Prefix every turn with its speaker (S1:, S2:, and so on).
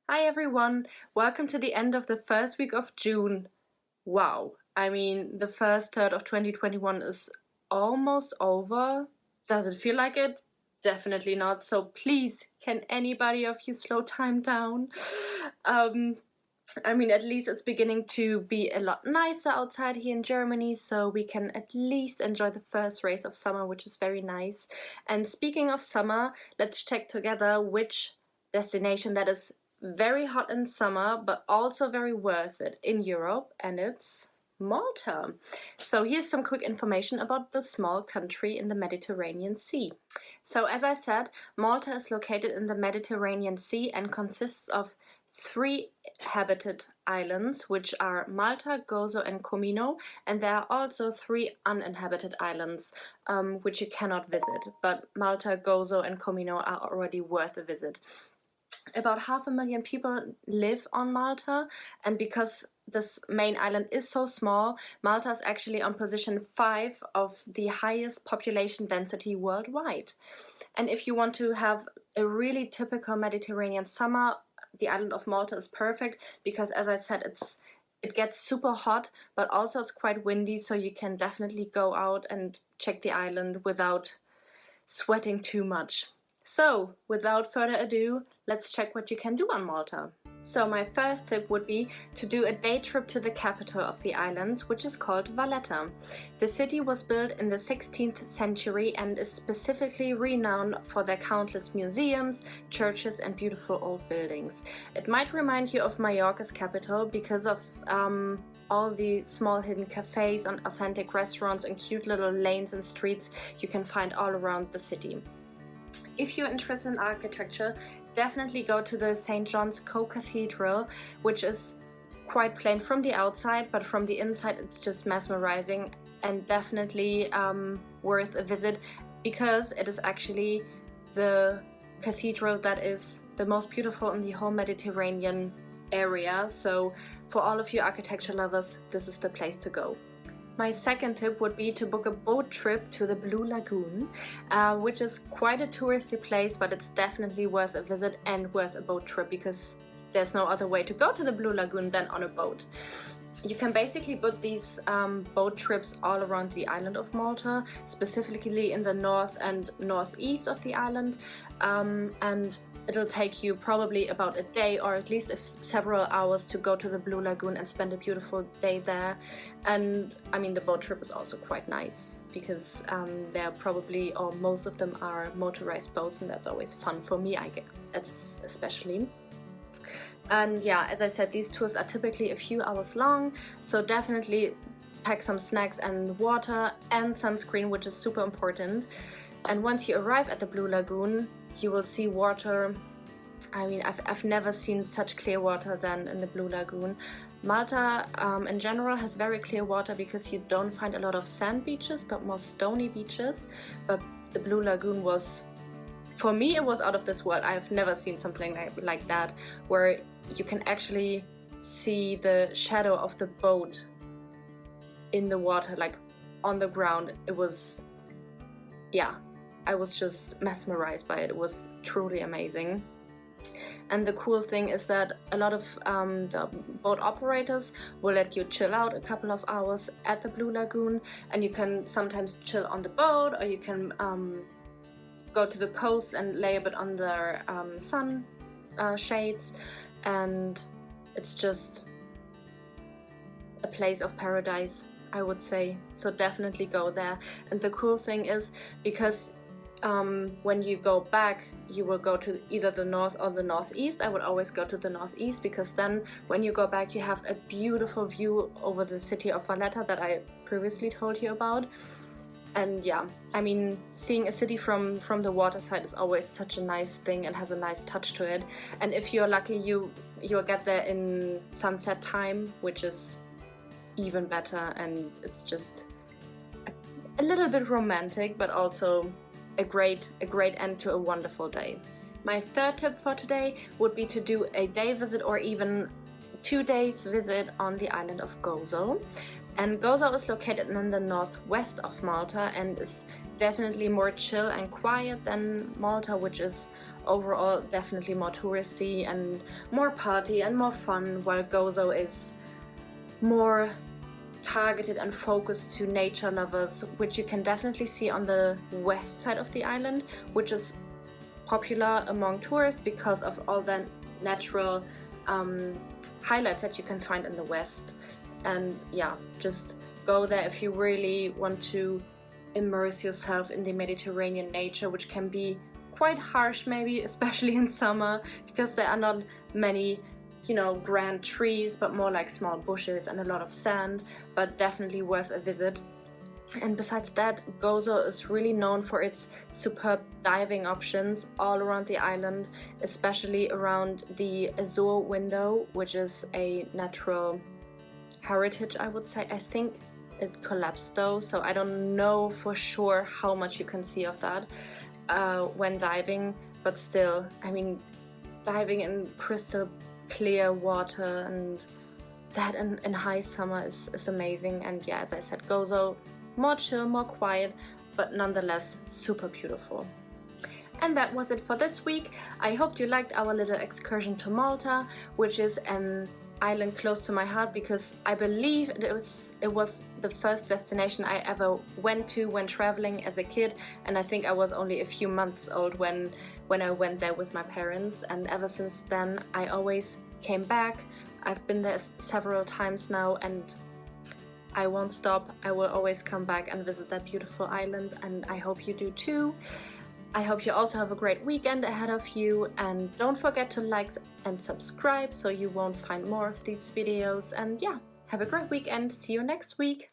S1: Hi everyone, welcome to the end of the first week of June. Wow, I mean, the first third of 2021 is almost over. Does it feel like it? Definitely not. So please, can anybody of you slow time down? Um, at least it's beginning to be a lot nicer outside here in Germany, so we can at least enjoy the first rays of summer, which is very nice. And speaking of summer, let's check together which destination that is very hot in summer, but also very worth it in Europe, and it's Malta. So here's some quick information about the small country in the Mediterranean Sea. So as I said, Malta is located in the Mediterranean Sea and consists of three habited islands, which are Malta, Gozo, and Comino, and there are also three uninhabited islands, which you cannot visit. But Malta, Gozo, and Comino are already worth a visit. About 500,000 people live on Malta, and because this main island is so small, Malta is actually on position 5 of the highest population density worldwide. And if you want to have a really typical Mediterranean summer, the island of Malta is perfect because, as I said, it gets super hot, but also it's quite windy, so you can definitely go out and check the island without sweating too much. So, without further ado, let's check what you can do on Malta. So my first tip would be to do a day trip to the capital of the island, which is called Valletta. The city was built in the 16th century and is specifically renowned for their countless museums, churches and beautiful old buildings. It might remind you of Mallorca's capital because of all the small hidden cafes and authentic restaurants and cute little lanes and streets you can find all around the city. If you're interested in architecture, definitely go to the St. John's Co-Cathedral, which is quite plain from the outside, but from the inside it's just mesmerizing and definitely worth a visit because it is actually the cathedral that is the most beautiful in the whole Mediterranean area. So for all of you architecture lovers, this is the place to go. My second tip would be to book a boat trip to the Blue Lagoon, which is quite a touristy place, but it's definitely worth a visit and worth a boat trip because there's no other way to go to the Blue Lagoon than on a boat. You can basically book these boat trips all around the island of Malta, specifically in the north and northeast of the island, and it'll take you probably about a day or at least several hours to go to the Blue Lagoon and spend a beautiful day there. And I mean, the boat trip is also quite nice because they're probably, or most of them are motorized boats, and that's always fun for me, I guess, especially. And yeah, as I said, these tours are typically a few hours long, so definitely pack some snacks and water and sunscreen, which is super important. And once you arrive at the Blue Lagoon, you will see water. I mean, I've never seen such clear water than in the Blue Lagoon. Malta in general has very clear water because you don't find a lot of sand beaches, but more stony beaches. But the Blue Lagoon was, for me, it was out of this world. I've never seen something like that, where you can actually see the shadow of the boat in the water, like on the ground. It was, yeah, I was just mesmerized by it. It was truly amazing. And the cool thing is that a lot of the boat operators will let you chill out a couple of hours at the Blue Lagoon, and you can sometimes chill on the boat, or you can go to the coast and lay a bit under sun shades, and it's just a place of paradise, I would say. So definitely go there. And the cool thing is, because when you go back, you will go to either the north or the northeast. I would always go to the northeast because then when you go back, you have a beautiful view over the city of Valletta that I previously told you about. And yeah, I mean, seeing a city from the water side is always such a nice thing and has a nice touch to it. And if you're lucky, you'll get there in sunset time, which is even better, and it's just a little bit romantic, but also a great end to a wonderful day. My third tip for today would be to do a day visit or even 2 days visit on the island of Gozo. And Gozo is located in the northwest of Malta and is definitely more chill and quiet than Malta, which is overall definitely more touristy and more party and more fun, while Gozo is more targeted and focused to nature lovers, which you can definitely see on the west side of the island, which is popular among tourists because of all the natural highlights that you can find in the west. And yeah, just go there if you really want to immerse yourself in the Mediterranean nature, which can be quite harsh maybe, especially in summer, because there are not many, you know, grand trees, but more like small bushes and a lot of sand, but definitely worth a visit. And besides that, Gozo is really known for its superb diving options all around the island, especially around the Azure window, which is a natural heritage, I would say. I think it collapsed though, so I don't know for sure how much you can see of that when diving, but still, I mean, diving in crystal clear water and that in high summer is amazing. And yeah, as I said, Gozo, more chill, more quiet, but nonetheless super beautiful. And that was it for this week. I hope you liked our little excursion to Malta, which is an island close to my heart because I believe it was the first destination I ever went to when traveling as a kid, and I think I was only a few months old when I went there with my parents, and ever since then I always came back. I've been there several times now and I won't stop. I will always come back and visit that beautiful island, and I hope you do too. I hope you also have a great weekend ahead of you, and don't forget to like and subscribe so you won't find more of these videos. And yeah, have a great weekend. See you next week.